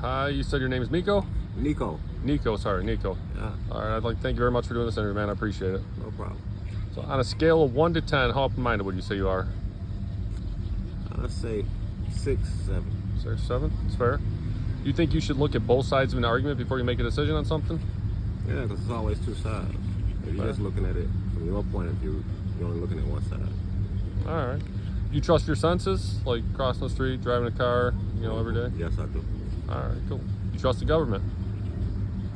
Hi, you said your name is Miko? Nico. Nico, sorry, Nico. Yeah, All right, I'd like to thank you very much for doing this interview, man. I appreciate it. no problem. So on a scale of 1 to 10, how open-minded would you say you are? Let's say 6, 7. 6, 7? That's fair. You think you should look at both sides of an argument before you make a decision on something? Yeah, because there's always two sides. If you're just looking at it from your point of view, you're only looking at one side. All right. You trust your senses, like crossing the street, driving a car, every day? Yes, I do. All right, cool. You trust the government?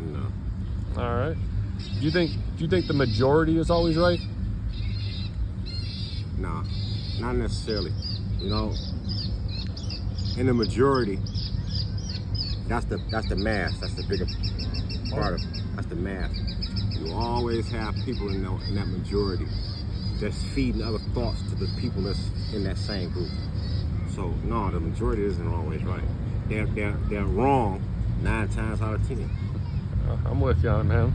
No. All right. Do you think the majority is always right? Nah, not necessarily. In the majority, that's the mass. That's the bigger part of it. That's the mass. You always have people in that majority that's feeding other thoughts to the people that's in that same group. So no, the majority isn't always right. They're wrong 9 times out of 10. I'm with you on it, man.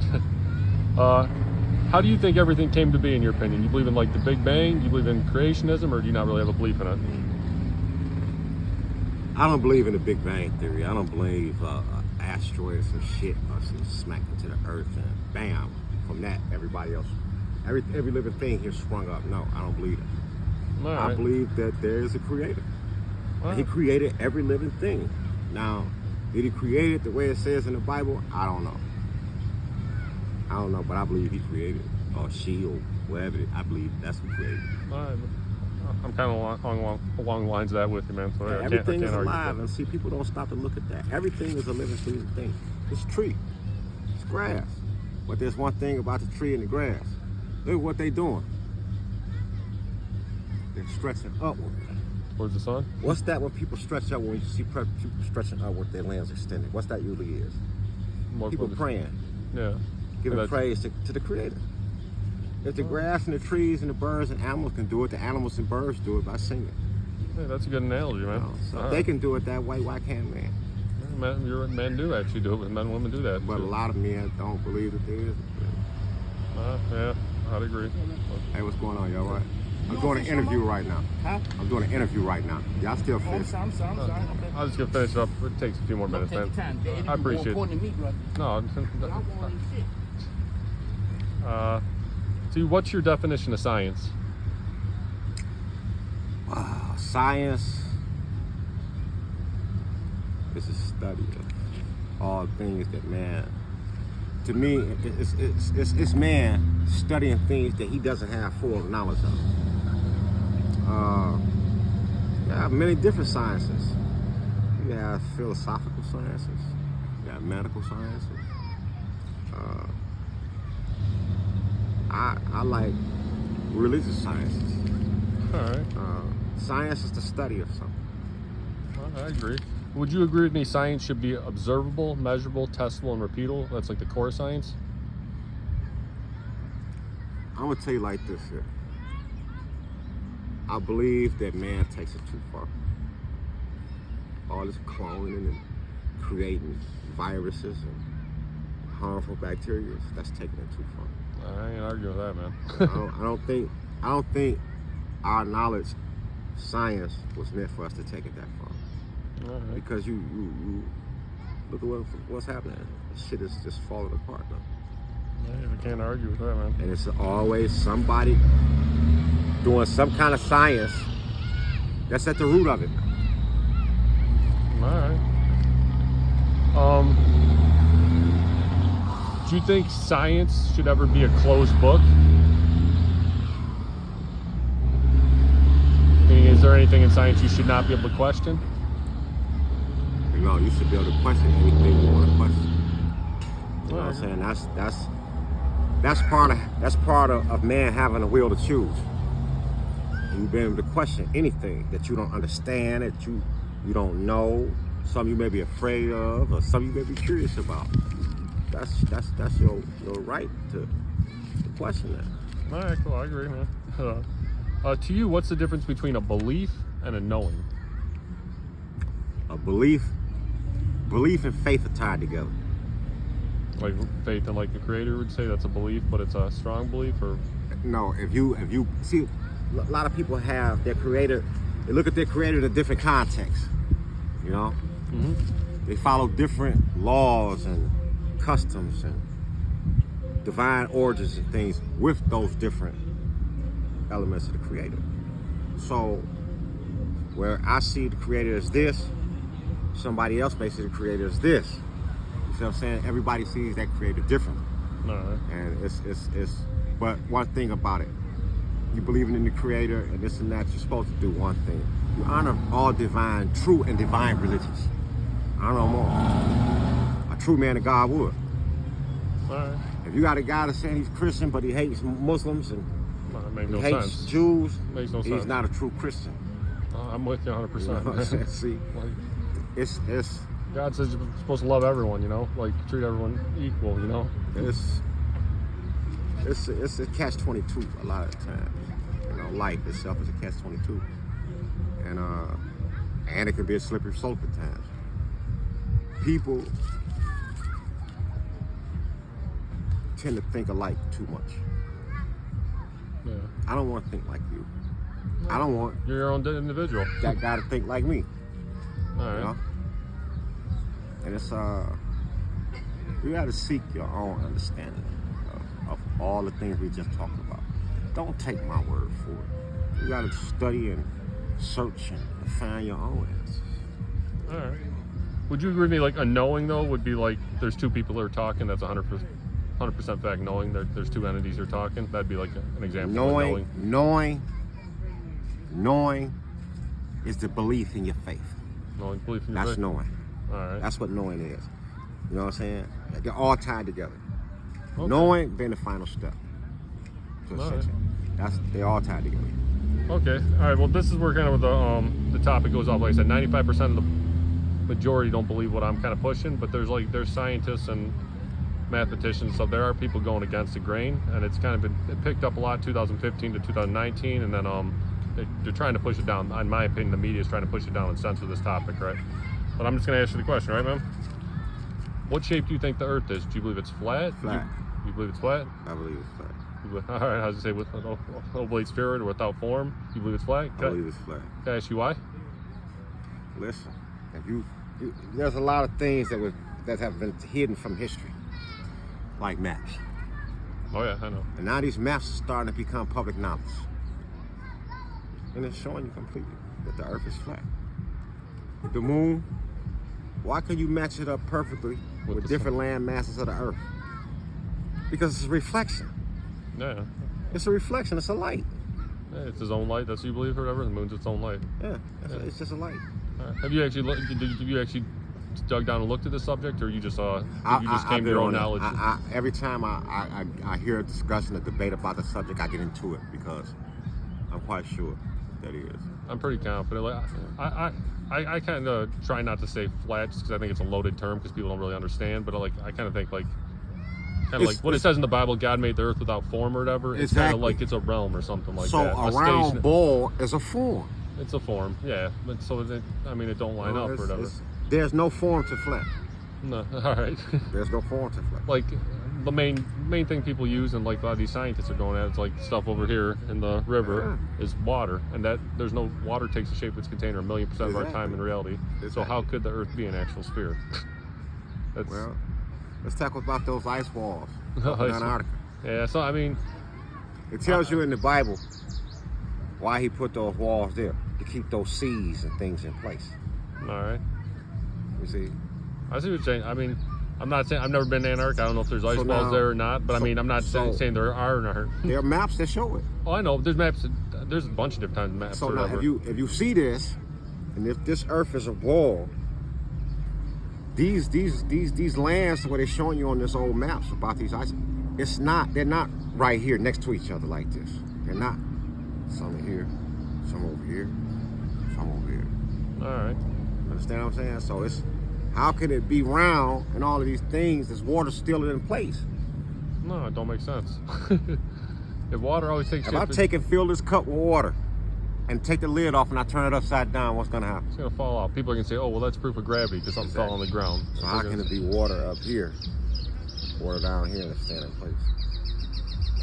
How do you think everything came to be, in your opinion? You believe in like the Big Bang? Do you believe in creationism, or do you not really have a belief in it? I don't believe in the Big Bang Theory. I don't believe asteroids and shit or some smack into the earth and bam, from that everybody else, every living thing here sprung up. No, I don't believe it. All I right. believe that there is a creator. All He right. created every living thing. Now, did he create it the way it says in the Bible? I don't know. But I believe he created it, or she, or whatever. I believe that's who created it. All right. I'm kind of along the lines of that with you, man. So I Everything can't is argue alive, with and see, people don't stop to look at that. Everything is a living thing. It's a tree, it's grass. But there's one thing about the tree and the grass. Look at what they're doing. They're stretching upward. that. Towards the sun? What's that when people stretch up, when you see people stretching upward, their limbs extended? What's that usually is? More People focused. praying, Yeah. giving That's- praise to the Creator. If the grass and the trees and the birds and animals can do it, the animals and birds do it by singing. Yeah, that's a good analogy, man. So All if they right. can do it that way, why can't man? Men do actually do it. Men and women do that. But a too. lot of men don't believe that there is. Yeah, I'd agree. Hey, what's going on, y'all? Right? I'm doing an interview right now. Huh? I'm doing an interview right now. Y'all still Oh, I'm fish? sorry. I'm sorry. Okay. I was just gonna finish it up. It takes a few more minutes, Take man. your time. The interview I appreciate more it. important than me, brother. No. I want shit. So, what's your definition of science? Wow, science is a study of all things that man. To me, it's man studying things that he doesn't have full knowledge of. There are many different sciences. You have philosophical sciences. You have medical sciences. I like religious sciences. All right. Science is the study of something. I agree. Would you agree with me? Science should be observable, measurable, testable, and repeatable. That's like the core of science. I'm gonna tell you like this here. I believe that man takes it too far. All this cloning and creating viruses and harmful bacteria, that's taking it too far. I ain't arguing with that, man. I don't think our knowledge, science, was meant for us to take it that far. All right. Because you look at what's happening. This shit is just falling apart now. Yeah, I can't argue with that, man. And it's always somebody doing some kind of science that's at the root of it. All right. Do you think science should ever be a closed book? Meaning, is there anything in science you should not be able to question? No, you should be able to question anything you want to question. You know what I'm saying? That's part of man having a will to choose. And you be able to question anything that you don't understand, that you don't know, some you may be afraid of, or some you may be curious about. That's your right to question that. All right, cool. I agree, man. To you, what's the difference between a belief and a knowing? A belief and faith are tied together. Like faith in like the creator would say that's a belief, but it's a strong belief, or No, if you see, a lot of people have their creator. They look at their creator in a different context. You know, They follow different laws and customs and divine origins and things with those different elements of the Creator. So where I see the Creator as this, somebody else may see the Creator as this. You see what I'm saying? Everybody sees that Creator differently. Right. And it's but one thing about it, you believing in the Creator and this and that, you're supposed to do one thing. You honor all divine, true and divine religions. Honor them all. A true man of God would. All right. If you got a guy that's saying he's Christian but he hates Muslims and That makes he no hates sense. Jews, Makes no he's sense. not a true Christian. I'm with you 100%. You know what I'm saying? See, Like, it's God says you're supposed to love everyone, you know, like treat everyone equal, you know. it's a catch-22 a lot of times. You know, life itself is a catch-22, and it can be a slippery slope at times. People tend to think alike too much. Yeah. I don't want to think like you. I don't want You're your own individual. that guy to think like me. All right. You know? And it's you got to seek your own understanding of all the things we just talked about. Don't take my word for it. You got to study and search and find your own answers. All right. Would you agree with me, like, a knowing, though, would be like there's two people that are talking, that's 100% fact knowing, there's two entities that are talking? That'd be like an example of knowing. Knowing is the belief in your faith. Knowing, belief in your That's faith? knowing. All right. That's what knowing is. You know what I'm saying? They're all tied together. Okay. Knowing being the final step. So All right. They're all tied together. Okay. All right. Well, this is where kind of the topic goes off. Like I said, 95% of the majority don't believe what I'm kind of pushing, but there's scientists and mathematicians, so there are people going against the grain, and it's kind of it picked up a lot 2015 to 2019, and then they're trying to push it down. In my opinion, the media is trying to push it down and censor this topic, right? But I'm just going to ask you the question, right, man? What shape do you think the Earth is? Do you believe it's flat? Flat. You believe it's flat? I believe it's flat. All right. How's it say with no oblate spirit or without form? You believe it's flat? I believe it's flat. Can I ask you why? Listen, if there's a lot of things that have been hidden from history, like maps. Oh yeah, I know. And now these maps are starting to become public knowledge. And it's showing you completely that the Earth is flat. The moon, why can you match it up perfectly with different land masses of the Earth? Because it's a reflection. Yeah. It's a reflection. It's a light. Yeah, it's his own light. That's what you believe, or whatever. The moon's its own light. Yeah, it's just a light. All right. Have you actually dug down and looked at this subject, or you just came to your own knowledge? Every time I hear a discussion, a debate about the subject, I get into it because I'm quite sure that it is. I'm pretty confident. Like I kind of try not to say flat, just because I think it's a loaded term because people don't really understand. But I kind of think like what it says in the Bible, God made the earth without form or whatever. It's kind of like it's a realm or something like that. So a round ball is a form. It's a form, yeah. But so it don't line up or whatever. There's no form to flat. No, all right. There's no form to flat. Like the main thing people use, and like a lot of these scientists are going at, it's like stuff over here in the river is water, and that there's no water takes the shape of its container 1,000,000% of our time in reality. So how could the Earth be an actual sphere? Well, let's talk about those ice walls in Antarctica. Yeah, so I mean, it tells you in the Bible why he put those walls there, to keep those seas and things in place. All right. You see? I see what you're saying. I mean, I'm not saying I've never been to Antarctica. I don't know if there's ice walls there or not, but I mean, I'm not saying there are or not. There are maps that show it. Oh, I know. There's maps. There's a bunch of different maps. So now, if you see this, and if this Earth is a ball, these lands where they're showing you on this old maps about these ice, they're not right here next to each other like this. They're not. Some are here, some over here, some over here. All right. Understand what I'm saying? So it's, how can it be round and all of these things, this water's still in place? No, it don't make sense. If water always takes shape. If I take and fill this cup with water and take the lid off and I turn it upside down, what's gonna happen? It's gonna fall off. People are gonna say, oh, well, that's proof of gravity because something fell on the ground. So how can it be water up here, water down here, and stand in place?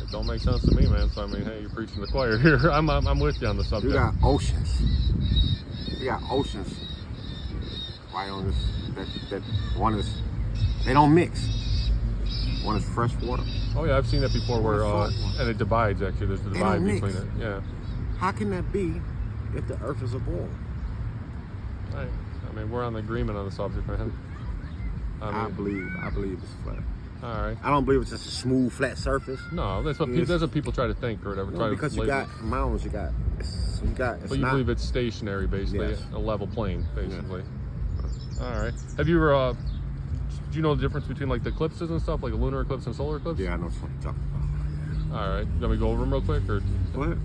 It don't make sense to me, man. So I mean, hey, you're preaching the choir here. I'm with you on the subject. You got oceans. You got oceans right on this. That one is, they don't mix. One is fresh water. Oh yeah, I've seen that before where Salt water. and it divides actually. There's the They divide don't mix. between it. Yeah. How can that be if the earth is a ball? Right. I mean, we're on the agreement on the subject, man. I believe it's flat. All right. I don't believe it's just a smooth, flat surface. No, that's what people try to think or whatever. No, try because to you label. got mountains, it's But you not, believe it's stationary, basically, Yes. a level plane, basically. All right. Have you ever? Do you know the difference between like the eclipses and stuff, like a lunar eclipse and solar eclipse? Yeah, I know what you're talking about. All right. Let me go over them real quick, or. Go ahead.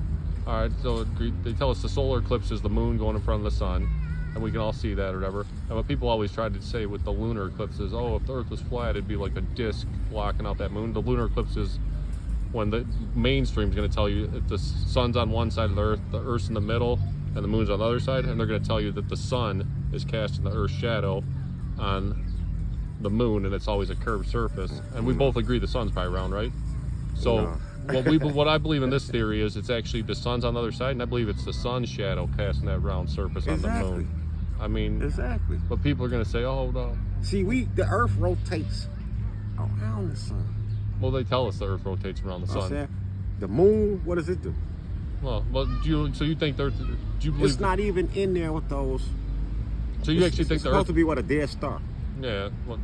All right. So they tell us the solar eclipse is the moon going in front of the sun, and we can all see that or whatever. And what people always try to say with the lunar eclipse is, oh, if the Earth was flat, it'd be like a disc blocking out that moon. The lunar eclipse is when the mainstream is going to tell you if the sun's on one side of the Earth's in the middle, and the moon's on the other side, and they're going to tell you that the sun is casting the Earth's shadow on the moon, and it's always a curved surface. And we both agree the sun's probably round, right? So what I believe in this theory is it's actually the sun's on the other side, and I believe it's the sun's shadow casting that round surface on the moon. I mean, Exactly. but people are going to say, oh no. See, the Earth rotates around the sun. Well, they tell us the Earth rotates around the You know what I'm sun. saying? The moon, what does it do? Well, so you think do you believe? It's not even in there with those. So you actually think it's the supposed Earth? to be what, a dead star? Yeah. Well,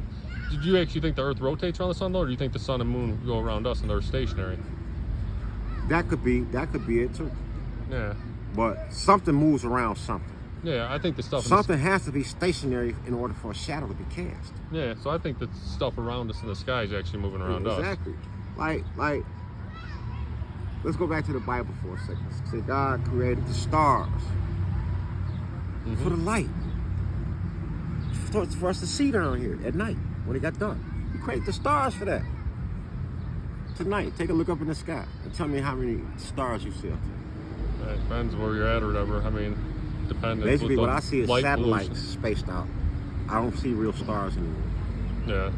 did you actually think the Earth rotates around the sun, though, or do you think the sun and moon go around us and they're stationary? That could be it too. Yeah. But something moves around something. Yeah, I think the stuff. Something has to be stationary in order for a shadow to be cast. Yeah, so I think the stuff around us in the sky is actually moving around us. Exactly. Like, let's go back to the Bible for a second. Say God created the stars for the light, for us to see down here at night when it got dark. He created the stars for that. Tonight, take a look up in the sky and tell me how many stars you see up there. It depends where you're at or whatever. I mean, depending. Basically, what I see is light satellites pollution. spaced out. I don't see real stars anymore. Yeah.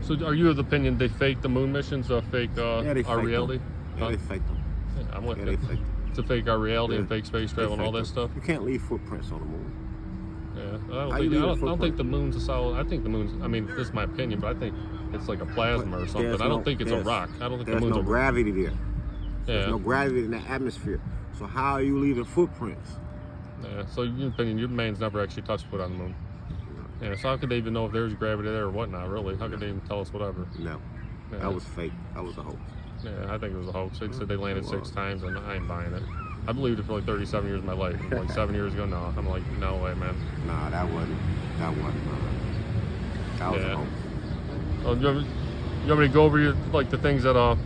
So are you of the opinion they fake the moon missions or fake Yeah, they our fake reality? them. Yeah, they fake them. Yeah, I'm with Yeah, you. they fake them. To fake our reality and Yeah. fake space They travel and all fake that them. stuff. You can't leave footprints on the moon. Yeah. How I you leave a don't footprint? think the moon's a solid. I think the moon's. I mean, this is my opinion, but I think it's like a plasma or something. There's I don't think it's a there's- rock. I don't think the there's moon's no a gravity there. There's Yeah. no gravity in the atmosphere. So how are you leaving footprints? Yeah. So in your opinion, your man's never actually touched foot on the moon. Yeah. So how could they even know if there's gravity there or whatnot? Really? How could they even tell us whatever? No, Yeah. that was fake. That was a hoax. Yeah, I think it was a hoax. They said they landed It 6 was. times, and I ain't buying it. I believed it for like 37 years of my life. And like 7 years ago, no. I'm like, no way, man. Nah, that wasn't. That was Yeah. a hoax. Oh, you want me to go over like the things that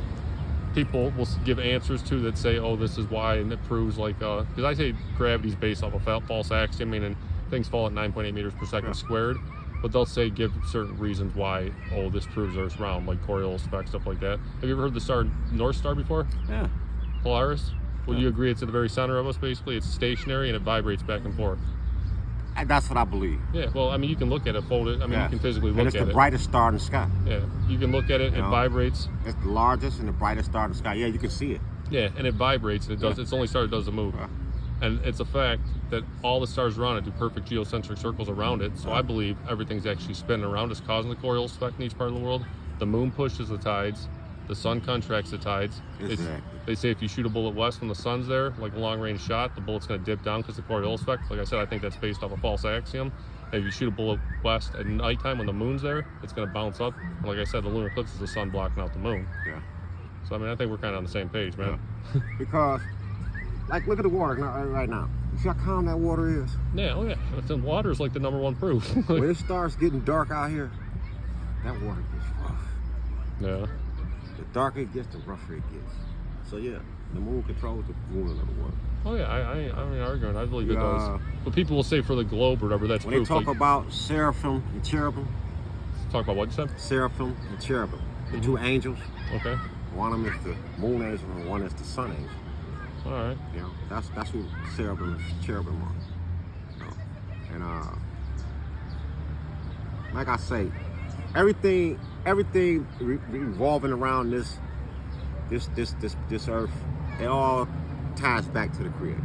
people will give answers to that say, oh, this is why, and it proves like because I say gravity's based off a false axiom, meaning things fall at 9.8 meters per second squared, but they'll say give certain reasons why. Oh, this proves Earth's round, like Coriolis effect, stuff like that. Have you ever heard the star North Star before? Yeah. Polaris. Would Yeah. you agree it's at the very center of us? Basically, it's stationary and it vibrates back and forth. And that's what I believe. Yeah. Well, I mean, you can look at it, fold it. I mean, Yeah. you can physically And look it's at the it. brightest star in the sky. Yeah. You can look at it. It know? vibrates. It's the largest and the brightest star in the sky. Yeah, you can see it. Yeah, and it vibrates, and it does. Yeah. It's the only star that does the move, Yeah. and it's a fact that all the stars around it do perfect geocentric circles around it. So Yeah. I believe everything's actually spinning around us, causing the Coriolis effect in each part of the world. The moon pushes the tides, the sun contracts the tides. Exactly. They say if you shoot a bullet west when the sun's there, like a long-range shot, the bullet's going to dip down because of the Coriolis effect. Like I said, I think that's based off a false axiom. And if you shoot a bullet west at nighttime when the moon's there, it's going to bounce up. And like I said, the lunar eclipse is the sun blocking out the moon. Yeah. So I mean, I think we're kind of on the same page, man. Because, like, look at the water right now. You see how calm that water is? Yeah, oh yeah. It's in water is like the number one proof. When it starts getting dark out here, that water gets rough. Yeah. The darker it gets, the rougher it gets. So yeah, the moon controls the movement of the water. Oh yeah, I ain't arguing. I believe it Yeah. does. But people will say for the globe or whatever, that's When proof. they talk Like, about seraphim and cherubim, talk about what you said? seraphim and cherubim, the two angels, Okay. one of them is the moon angel and one is the sun angel. All right. You know, that's who seraphim and cherubim are. You know? And like I say, everything revolving around this earth, it all ties back to the Creator.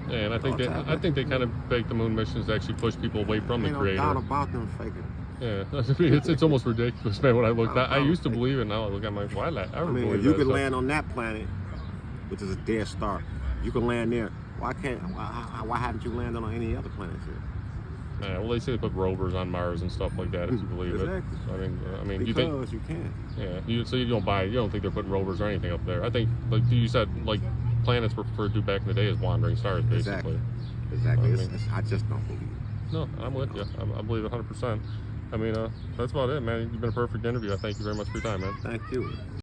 Yeah, and I think they kind of bake the moon missions to actually push people away from the Ain't no creator. doubt about them faking. Yeah, I mean, it's almost ridiculous, man. When I look back, I used to believe it. Now I look at my why not? I mean, if you could land on that planet, which is a dead star, you can land there. Why haven't you landed on any other planets here? Yeah, well, they say they put rovers on Mars and stuff like that. If you believe Exactly. it. So, I mean, Because you can. Yeah. So you don't think they're putting rovers or anything up there? I think, like you said, like planets were referred to back in the day as wandering stars, basically. Exactly. I mean, I just don't believe it. No, I'm with you. I believe it 100%. I mean, that's about it, man. You've been a perfect interview. I thank you very much for your time, man. Thank you.